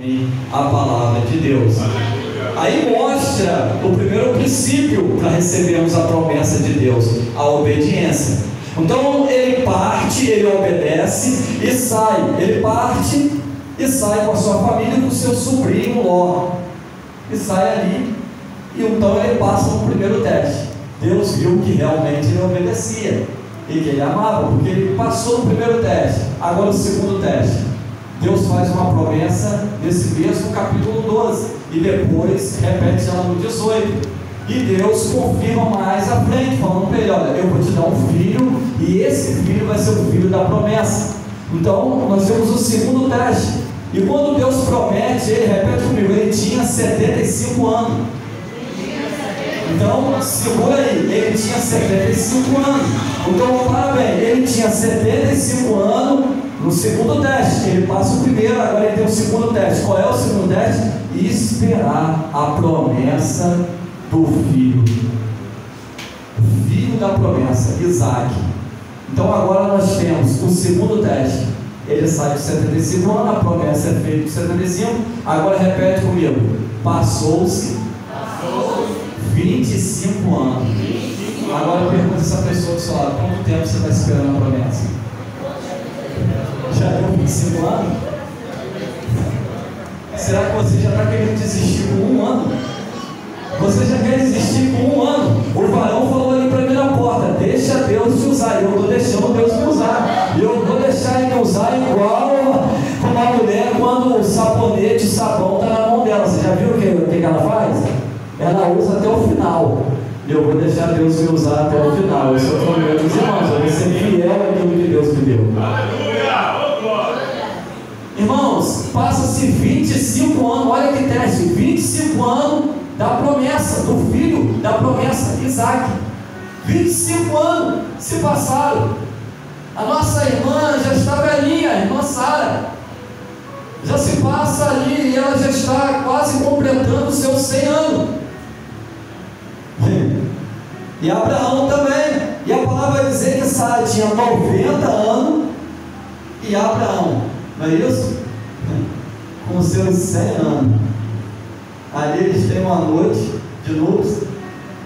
a palavra de Deus. Aí mostra o primeiro princípio para recebermos a promessa de Deus, a obediência. Então ele parte, ele obedece e sai. Ele parte e sai com a sua família e com o seu sobrinho Ló. E sai ali. E então ele passa no primeiro teste. Deus viu que realmente ele obedecia e que ele amava, porque ele passou no primeiro teste. Agora o segundo teste, Deus faz uma promessa nesse mesmo capítulo 12 e depois repete ela no 18. E Deus confirma mais à frente, falando para ele: olha, eu vou te dar um filho e esse filho vai ser o filho da promessa. Então nós temos o segundo teste. E quando Deus promete, ele repete comigo, ele tinha 75 anos. Então, segura aí, ele tinha 75 anos. Então, parabéns, ele tinha 75 anos no segundo teste. Ele passa o primeiro, agora ele tem o segundo teste. Qual é o segundo teste? Esperar a promessa do filho. O filho da promessa, Isaac. Então, agora nós temos o segundo teste. Ele sai de 75 anos, a promessa é feita de 75. Agora repete comigo: passou-se 25 anos. Agora pergunta essa pessoa do seu lado: quanto tempo você está esperando a promessa? Já deu 25 anos? Será que você já está querendo desistir com um ano? Você já quer desistir com um ano? O varão falou ali para mim na porta: deixa Deus te usar. Eu estou deixando Deus me usar. E eu vou deixar Ele me usar igual como a mulher quando o sabonete, o sabão está na mão dela. Você já viu o que ela faz? Ela usa até o final. Eu vou deixar Deus me usar até o final. Eu sou companheiro dos irmãos. Eu vou ser fiel àquilo que Deus me deu. Irmãos, passa-se 25 anos. Olha que teste: 25 anos da promessa, do filho da promessa, Isaac. 25 anos se passaram. A nossa irmã já está velhinha, a irmã Sara. Já se passa ali e ela já está quase completando os seus 100 anos. E Abraão também. E a palavra vai dizer que Sara tinha 90 anos e Abraão, não é isso? Com seus 100 anos. Ali eles têm uma noite de núpcias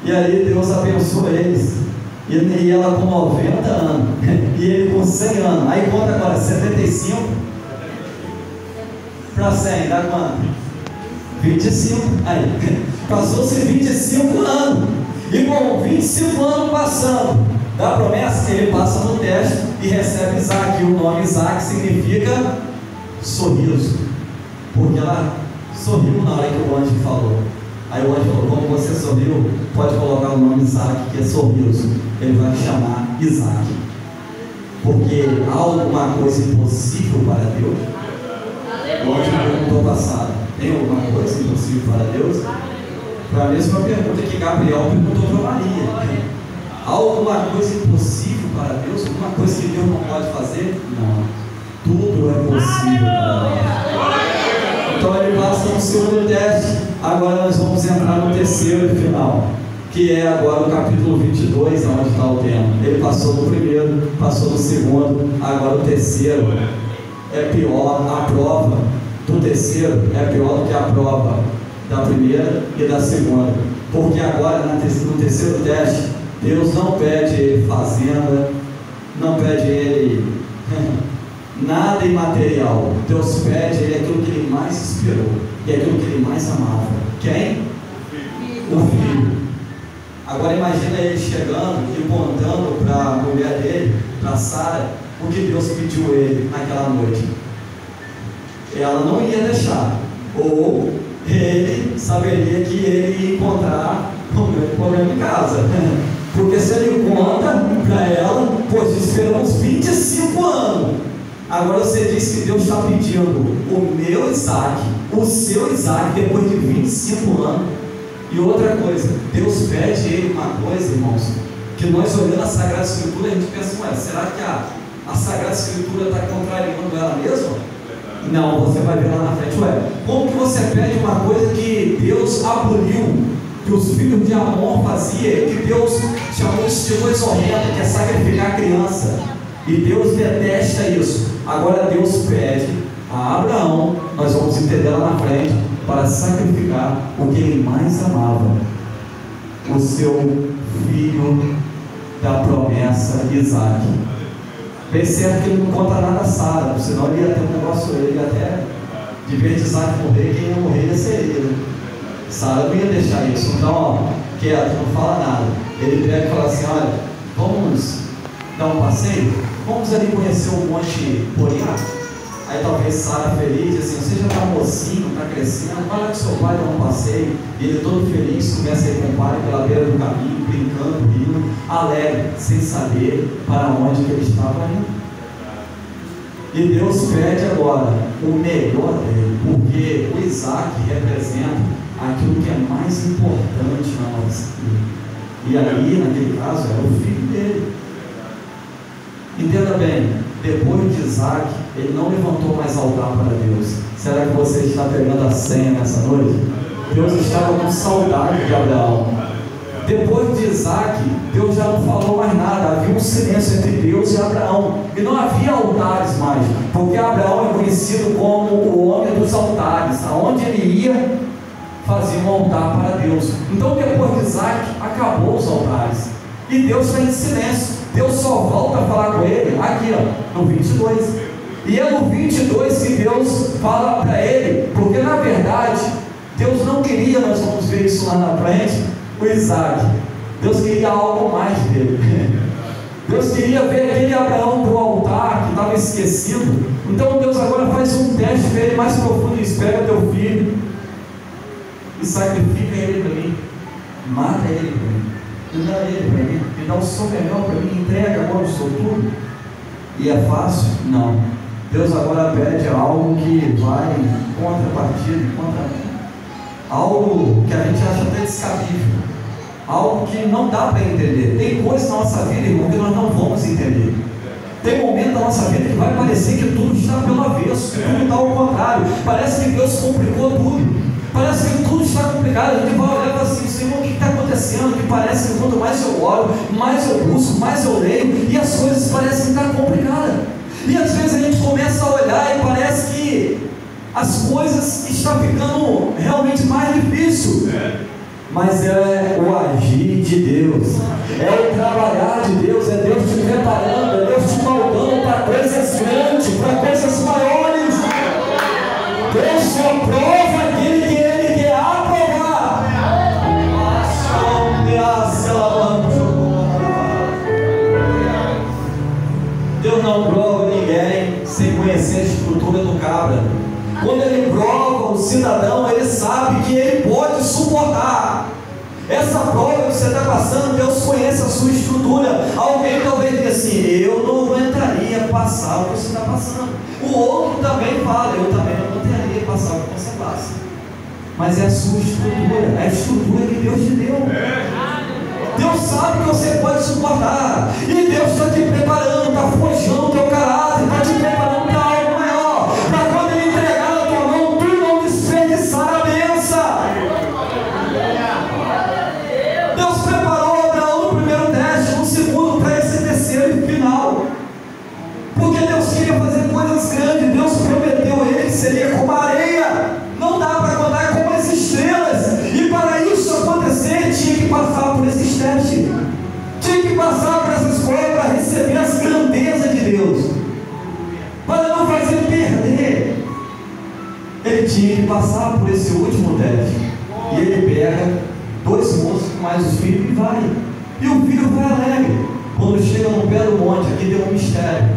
e aí Deus abençoa eles. E ela com 90 anos e ele com 100 anos. Aí conta agora: 75 para 100 dá quanto? 25. Aí passou-se 25 anos. E com 25 anos passando da promessa, ele passa no teste e recebe Isaac. E o nome Isaac significa sorriso, porque ela sorriu na hora que o anjo falou. Aí o anjo falou: como você sorriu, pode colocar o nome Isaac, que é sorriso. Ele vai chamar Isaac, porque há alguma coisa impossível para Deus? Hoje perguntou passado: tem alguma coisa impossível para Deus? Foi a mesma pergunta que Gabriel perguntou para Maria: há alguma coisa impossível para Deus? Alguma coisa que Deus não pode fazer? Não, tudo é possível para Deus. Então ele passa no segundo teste. Agora nós vamos entrar no terceiro e final, que é agora o capítulo 22, onde está o tema. Ele passou no primeiro, passou no segundo, agora o terceiro é pior. A prova do terceiro é pior do que a prova da primeira e da segunda, porque agora no terceiro teste, Deus não pede ele fazenda, não pede ele nada imaterial. Deus pede ele aquilo que ele mais esperou e aquilo que ele mais amava. Quem? O filho. Agora imagina ele chegando e contando para a mulher dele, para Sara, o que Deus pediu a ele naquela noite. Ela não ia deixar, ou ele saberia que ele ia encontrar um grande problema em casa. Porque se ele conta para ela: pois esperamos 25 anos. Agora você diz que Deus está pedindo o meu Isaac, o seu Isaac, depois de 25 anos. E outra coisa, Deus pede ele uma coisa, irmãos, que nós olhando a Sagrada Escritura, a gente pensa: ué, será que a Sagrada Escritura está contrariando ela mesma? Não, você vai ver lá na frente. Ué, como que você pede uma coisa que Deus aboliu, que os filhos de Amor faziam, que Deus chamou de coisa horrenda, que é sacrificar a criança? E Deus detesta isso. Agora Deus pede a Abraão, nós vamos entender lá na frente, para sacrificar o que ele mais amava, o seu filho da promessa, Isaac. Percebe que ele não conta nada a Sara, senão ele ia ter um negócio, ele ia até, de vez de Isaac morrer, quem ia morrer ia ser ele, né? Sara não ia deixar isso. Então, ó, quieto, não fala nada. Ele pega e fala assim: olha, vamos dar um passeio? Vamos ali conhecer o Monte Moriá? Aí talvez Sara feliz, assim, você já está mocinho, está crescendo, vai lá com seu pai dar um passeio. E ele todo feliz, começa a ir com o pai pela beira do caminho, brincando, rindo, alegre, sem saber para onde que ele estava indo. E Deus pede agora o melhor dele, porque o Isaac representa aquilo que é mais importante na nossa vida. E ali, naquele caso, era o filho dele. Entenda bem, depois de Isaac, ele não levantou mais altar para Deus. Será que você está pegando a senha nessa noite? Deus estava com saudade de Abraão. Depois de Isaac, Deus já não falou mais nada. Havia um silêncio entre Deus e Abraão, e não havia altares mais, porque Abraão é conhecido como o homem dos altares. Aonde ele ia, fazia um altar para Deus. Então depois de Isaac, acabou os altares, e Deus está em silêncio. Deus só volta a falar com ele aqui, ó, no 22. E é no 22 que Deus fala para ele, porque na verdade Deus não queria, nós vamos ver isso lá na frente, o Isaac. Deus queria algo mais dele. Deus queria ver aquele Abraão do altar que estava esquecido. Então Deus agora faz um teste para ele mais profundo: diz: pega teu filho e sacrifica ele para mim, mata ele para mim, me dá ele para mim, me dá o seu melhor para mim, entrega agora o seu tudo. E é fácil? Não. Deus agora pede algo que vai contra partido, contra algo que a gente acha até descabível, algo que não dá para entender. Tem coisas na nossa vida, irmão, que nós não vamos entender. Tem momento da nossa vida que vai parecer que tudo está pelo avesso, que tudo está ao contrário. Parece que Deus complicou tudo. Parece que tudo está complicado. A gente vai olhar assim: Senhor, o que está acontecendo? Que parece que quanto mais eu oro, mais eu busco, mais eu leio, e as coisas parecem estar complicadas. E às vezes a gente começa a olhar e parece que as coisas estão ficando realmente mais difíceis. Mas é o agir de Deus, é o trabalhar de Deus, é Deus te preparando, é Deus te moldando para coisas grandes, para coisas maiores. Deus só prova aquele que Ele quer aprovar. Deus não prova ninguém sem conhecer a estrutura do cabra. Quando Ele prova o cidadão, Ele sabe que ele pode suportar. Essa prova que você está passando, Deus conhece a sua estrutura. Alguém talvez diga assim: eu não aguentaria passar o que você está passando. O outro também fala: eu também não aguentaria passar o que você passa. Mas é a sua estrutura, é a estrutura que Deus te deu. Deus sabe que você pode suportar, e Deus está te preparando, está forjando o teu caráter, está te preparando para algo maior, para quando Ele entregar na tua mão, tu não desperdiçar a benção. Deus preparou Abraão no primeiro teste, no segundo, para esse terceiro e final, porque Deus queria fazer coisas grandes. Deus prometeu a ele que seria como a areia, não dá para contar, como as estrelas. E para isso acontecer, tinha que passar por esses testes, tinha que passar por essas coisas para receber as grandezas de Deus, para não fazer perder. Ele tinha que passar por esse último teste. E ele pega 2 moços mais os filhos e vai. E o filho vai alegre. Quando chega no pé do monte, aqui tem um mistério.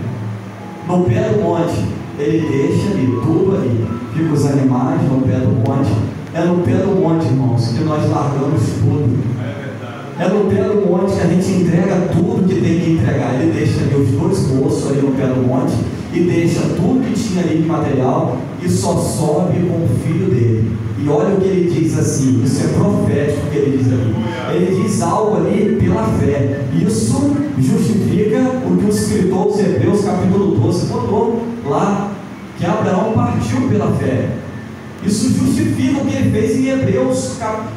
No pé do monte, ele deixa ali, tudo ali. Fica os animais no pé do monte. É no pé do monte, irmãos, que nós largamos tudo. É no pé do monte que a gente entrega tudo que tem que entregar. Ele deixa ali os 2 moços ali no pé do monte, e deixa tudo que tinha ali de material, e só sobe com o filho dele. E olha o que ele diz assim, isso é profético que ele diz ali. Ele diz algo ali pela fé. Isso justifica o que o escritor dos Hebreus capítulo 12 botou lá, que Abraão partiu pela fé. Isso justifica o que ele fez em Hebreus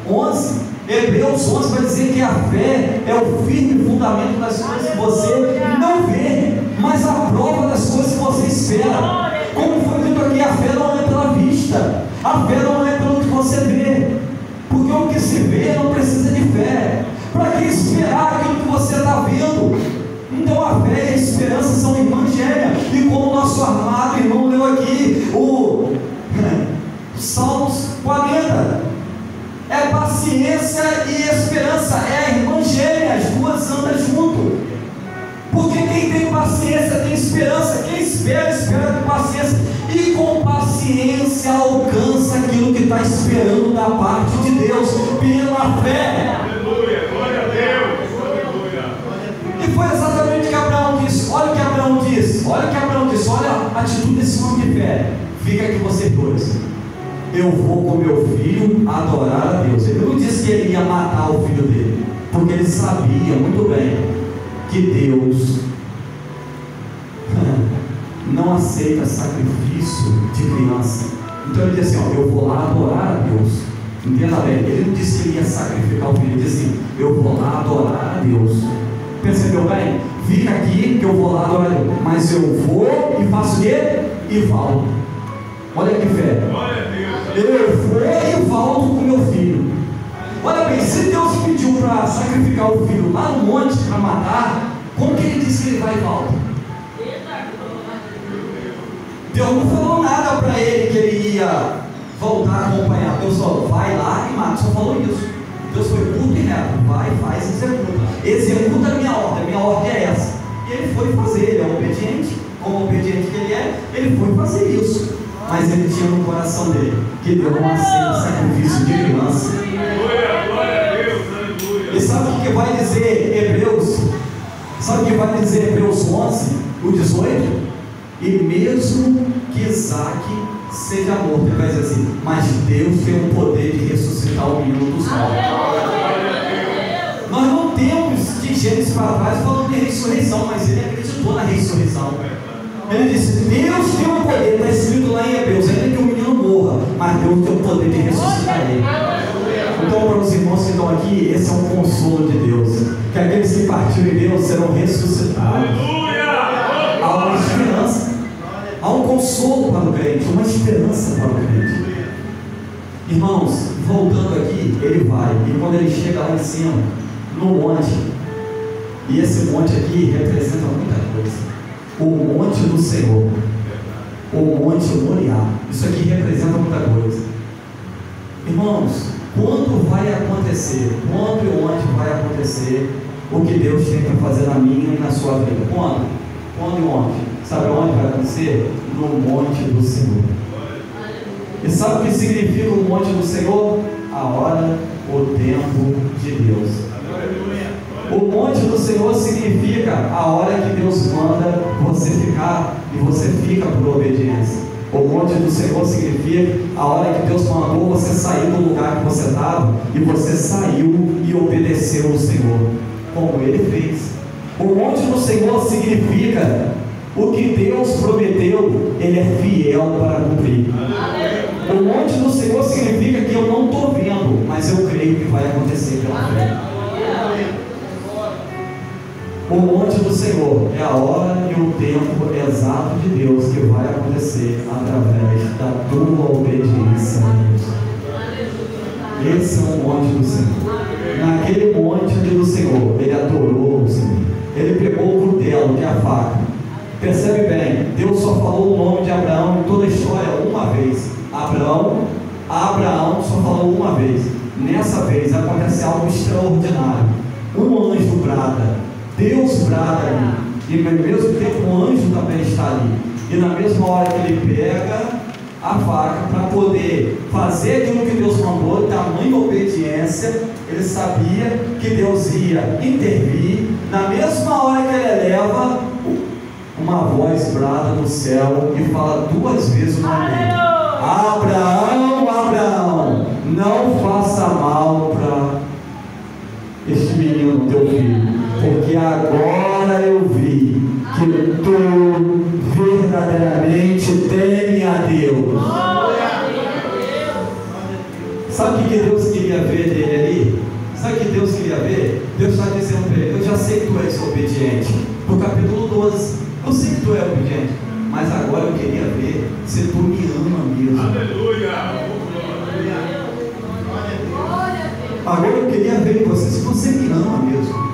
11. Hebreus 11 vai dizer que a fé é o firme fundamento das coisas que você não vê, mas a prova das coisas que você espera. Como foi dito muito aqui, a fé não é pela vista, a fé não é pelo que você vê, porque o que se vê não precisa de fé. Para que esperar aquilo que você está vendo? Então a fé e a esperança são irmãs gêmeas, e como o nosso amado irmão leu aqui, o Salmos 40, é paciência e esperança, é a irmã gêmea, as duas andam junto, porque quem tem paciência tem esperança, quem espera, espera com paciência, e com paciência alcança aquilo que está esperando da parte de Deus, pela fé. Aleluia, glória a Deus. E foi exatamente o que Abraão disse. Olha o que Abraão disse, olha a atitude desse homem de fé. Fica aqui vocês dois, eu vou com meu filho adorar a Deus. Ele não disse que ele ia matar o filho dele, porque ele sabia muito bem que Deus não aceita sacrifício de criança. Então ele disse assim, eu vou lá adorar a Deus. Entenda bem, ele não disse que ele ia sacrificar o filho, ele disse assim, eu vou lá adorar a Deus. Percebeu bem? Fica aqui que eu vou lá adorar a Deus, mas eu vou e faço o quê? E volto. Olha que fé. Eu vou e volto com meu filho. Olha bem, se Deus pediu para sacrificar o filho lá no monte para matar, como que ele disse que ele vai e volta? Deus não falou nada para ele que ele ia voltar a acompanhar. Deus só vai lá e mata, só falou isso. Deus foi curto e reto, vai, faz, executa a minha ordem é essa. E ele foi fazer, ele é obediente, como obediente que ele foi fazer isso. Mas ele tinha no coração dele que Deus não aceita sacrifício de criança. Glória a Deus, aleluia. E sabe o que vai dizer Hebreus? Sabe o que vai dizer Hebreus 11, o 18? E mesmo que Isaac seja morto, ele vai dizer assim, mas Deus tem o poder de ressuscitar o menino dos mortos. Nós não temos de Gênesis para trás falando de ressurreição, mas ele acreditou na ressurreição. Ele disse, Deus tem o poder, está escrito lá em Hebreus, ainda que o menino morra, mas Deus tem o poder de ressuscitar ele. Então, para os irmãos que estão aqui, esse é um consolo de Deus, que aqueles que partiram em Deus serão ressuscitados. Há uma esperança, há um consolo para o crente, uma esperança para o crente. Irmãos, voltando aqui, ele vai, e quando ele chega lá em cima, no monte, e esse monte aqui representa muita coisa. O monte do Senhor, o monte Moriá, isso aqui representa muita coisa. Irmãos, quando vai acontecer, quando e onde vai acontecer o que Deus tem para fazer na minha e na sua vida? Quando? Quando e onde? Sabe onde vai acontecer? No monte do Senhor. E sabe o que significa o monte do Senhor? A hora, o tempo de Deus. O monte do Senhor significa a hora que Deus manda você ficar e você fica por obediência. O monte do Senhor significa a hora que Deus mandou você sair do lugar que você estava e você saiu e obedeceu ao Senhor, como Ele fez. O monte do Senhor significa o que Deus prometeu, Ele é fiel para cumprir. O monte do Senhor significa que eu não estou vendo, mas eu creio que vai acontecer pela fé. O monte do Senhor é a hora e o tempo exato de Deus que vai acontecer através da tua obediência a Deus. Esse é o monte do Senhor. Naquele monte do Senhor, ele adorou o Senhor. Ele pegou o cutelo, que é a faca. Percebe bem, Deus só falou o nome de Abraão em toda a história uma vez. Abraão só falou uma vez. Nessa vez acontece algo extraordinário. Um anjo brada. Deus brada ali, e ao mesmo tempo o anjo também está ali, e na mesma hora que ele pega a faca para poder fazer aquilo que Deus mandou, tamanha obediência, ele sabia que Deus ia intervir. Na mesma hora que ele eleva, uma voz brada do céu e fala duas vezes o nome dele: Abraão, Abraão, não faça mal para este menino teu filho, porque agora eu vi que tu verdadeiramente teme a Deus. Sabe o que Deus queria ver dele ali? Sabe o que Deus queria ver? Deus está dizendo para ele: eu já sei que tu és obediente. No capítulo 12, eu sei que tu é obediente, mas agora eu queria ver se tu me ama mesmo. Aleluia. Agora eu queria ver em você se você me ama mesmo.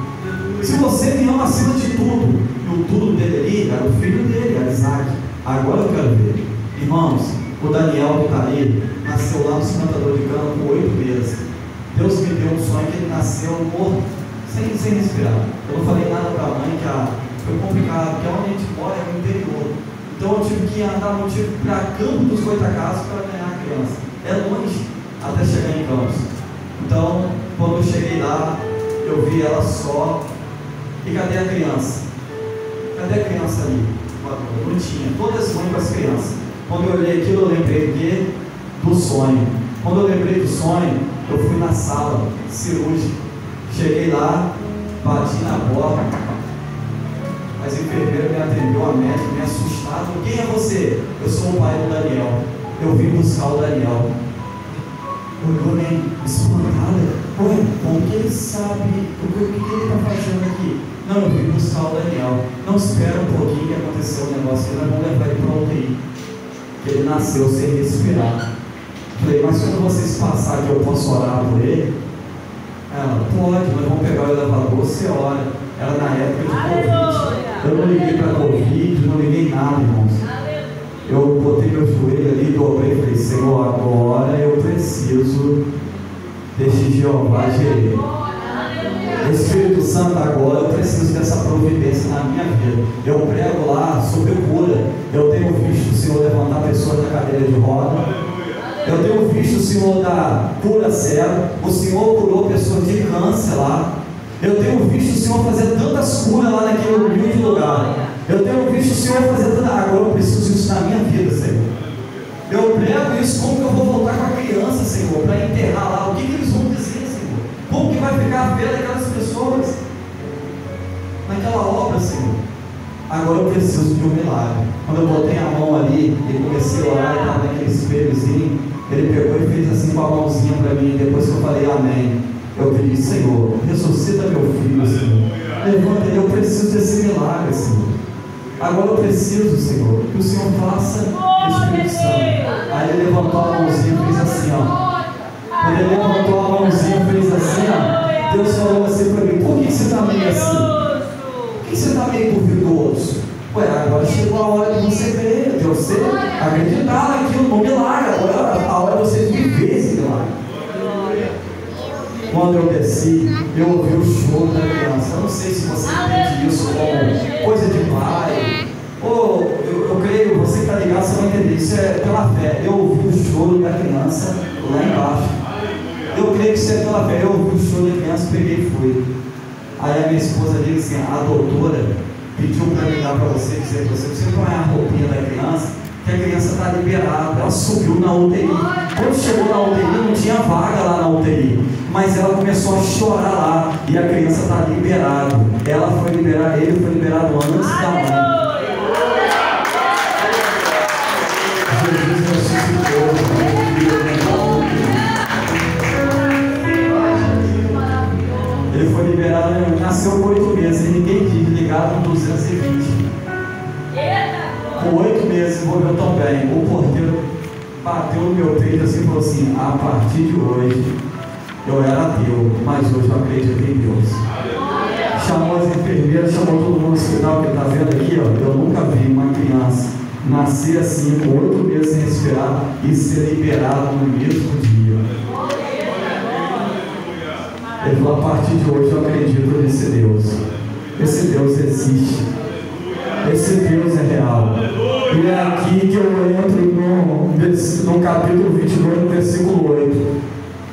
Se você me ama acima de tudo. E o tudo dele ali era o filho dele, era Isaac. Agora eu quero ver. Irmãos, o Daniel que está ali, nasceu lá no Cantador de Cana por 8 meses. Deus me deu um sonho que ele nasceu morto, sem respirar. Eu não falei nada para a mãe, que foi complicado, porque onde a gente mora é no interior. Então eu tive que andar, eu tive para Campo dos Goitacazes para ganhar a criança. É longe até chegar em Campos. Então, quando eu cheguei lá, eu vi ela só. E cadê a criança? Cadê a criança ali? Não tinha. Todas mães com as crianças. Quando eu olhei aquilo, eu lembrei do sonho. Quando eu lembrei do sonho, eu fui na sala cirúrgica. Cheguei lá, bati na porta. As enfermeiras me atendeu, a médica me assustado. Quem é você? Eu sou o pai do Daniel. Eu vim buscar o Daniel. Olhou meio espantada. Ué, como que ele sabe o que ele está fazendo aqui? Não, eu vim buscar o Daniel. Não, espera um pouquinho que aconteceu um negócio que nós vamos levar ele para a UTI. Ele nasceu sem respirar. Falei, mas quando vocês passarem que eu posso orar por ele? Ela, pode, nós vamos pegar o elevador, você ora. Era na época de Covid. Eu não liguei para Covid, não liguei nada, irmãos. Eu botei meu joelho ali, dobrei e falei, Senhor, agora eu preciso deste Jeová Jireh. Espírito Santo, agora eu preciso dessa providência na minha vida. Eu prego lá sobre cura. Eu tenho visto o Senhor levantar pessoas da cadeira de roda. Eu tenho visto o Senhor dar cura cego. O Senhor curou pessoas de câncer lá. Eu tenho visto o Senhor fazer tantas curas lá naquele humilde lugar. Eu tenho visto o Senhor fazer tanta... Agora eu preciso disso na minha vida, Senhor. Eu prego isso, como que eu vou voltar com a criança, Senhor, para enterrar lá? O que eles vão dizer, Senhor? Como que vai ficar a fé daquelas pessoas naquela obra, Senhor? Agora eu preciso de um milagre. Quando eu botei a mão ali e comecei a orar e estava naquele espelhozinho, ele pegou e fez assim com a mãozinha para mim. Depois que eu falei amém, eu pedi, Senhor, ressuscita meu filho, Senhor. Levanta ele, eu preciso desse milagre, Senhor. Agora eu preciso, Senhor, que o Senhor faça o Espírito Santo. Aí ele levantou a mãozinha e fez assim, ó. Quando ele levantou a mãozinha e fez assim, ó, Deus falou assim para mim, por que você está meio assim? Por que você está meio duvidoso? Ué, agora chegou a hora de você ver, de você acreditar naquilo, no milagre. Agora a hora de você viver esse milagre. Quando eu desci, eu ouvi o choro da criança. Eu não sei se você entende isso como coisa de pai. Ou eu creio, você que está ligado, você vai entender. Isso é pela fé. Eu ouvi o choro da criança lá embaixo. Eu creio que isso é pela fé. Eu ouvi o choro da criança, peguei e fui. Aí a minha esposa disse assim, a doutora pediu para me dar para você, dizer para você põe a roupinha da criança, que a criança está liberada. Ela subiu na UTI. Quando chegou na UTI, não tinha vaga lá na UTI, mas ela começou a chorar lá, e a criança está liberada. Ela foi liberada, ele foi liberado antes da mãe. Jesus ressuscitou. Ele foi liberado, nasceu por 8 meses, e ninguém diz, ligado com 220. Com 8 meses morreu também. O porteiro bateu no meu peito assim e falou assim, a partir de hoje eu era ateu, mas hoje eu acredito em Deus. Chamou as enfermeiras, chamou todo mundo no hospital, que está vendo aqui, ó, eu nunca vi uma criança nascer assim, com 8 meses sem respirar e ser liberado no mesmo dia. Ele falou, a partir de hoje eu acredito nesse Deus. Esse Deus existe. Esse Deus é real. E é aqui que eu entro no capítulo 22, no versículo 8.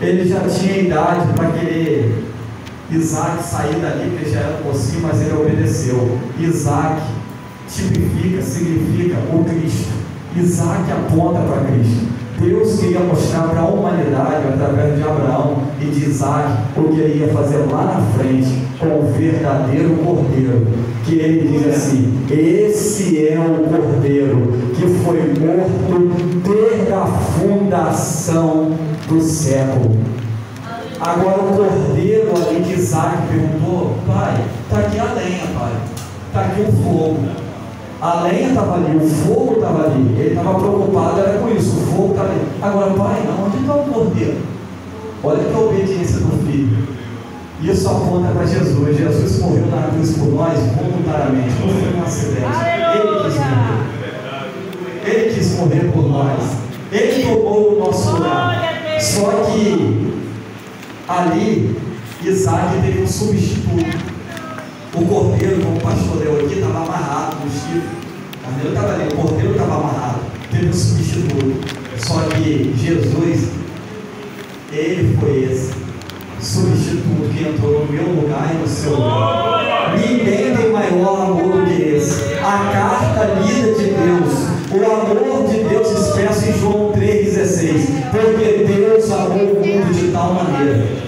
Ele já tinha idade para querer Isaac sair dali, porque já era mocinho, mas ele obedeceu. Isaac tipifica, significa o Cristo. Isaac aponta para Cristo. Deus queria mostrar para a humanidade, através de Abraão e de Isaac, o que ele ia fazer lá na frente com o verdadeiro Cordeiro. Que ele diz assim, esse é o Cordeiro que foi morto desde a fundação do século. Agora o Cordeiro ali de Isaac perguntou, pai, está aqui a lenha, pai, está aqui o fogo. A lenha estava ali, o fogo estava ali. Ele estava preocupado era com isso, o fogo estava ali. Agora, pai, não, onde está o cordeiro? Olha que a obediência do filho. Isso aponta para Jesus. Jesus morreu na cruz por nós voluntariamente. Não foi um acidente. Ele quis morrer por nós. Ele tomou o nosso lugar. Só que ali Isaac teve um substituto. O cordeiro, como o pastor deu aqui, estava amarrado no chifre. O cordeiro estava amarrado. Teve um substituto. Só que Jesus, ele foi esse substituto que entrou no meu lugar e no seu lugar. Ninguém tem maior amor do que esse. A carta lida de Deus, o amor de Deus expresso em João 3,16. Porque Deus amou o mundo de tal maneira.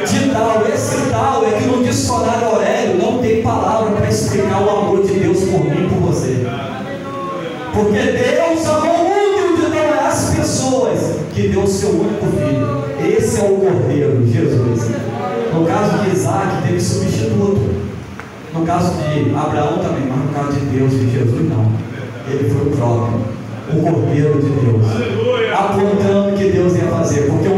De tal, esse tal é que no dicionário Aurélio não tem palavra para explicar o amor de Deus por mim e por você. Porque Deus amou o mundo de tal as pessoas que deu o seu único filho. Esse é o Cordeiro, Jesus. No caso de Isaac, teve substituto. No caso de Abraão também, mas no caso de Deus e de Jesus, não. Ele foi o próprio, o Cordeiro de Deus, apontando o que Deus ia fazer. Porque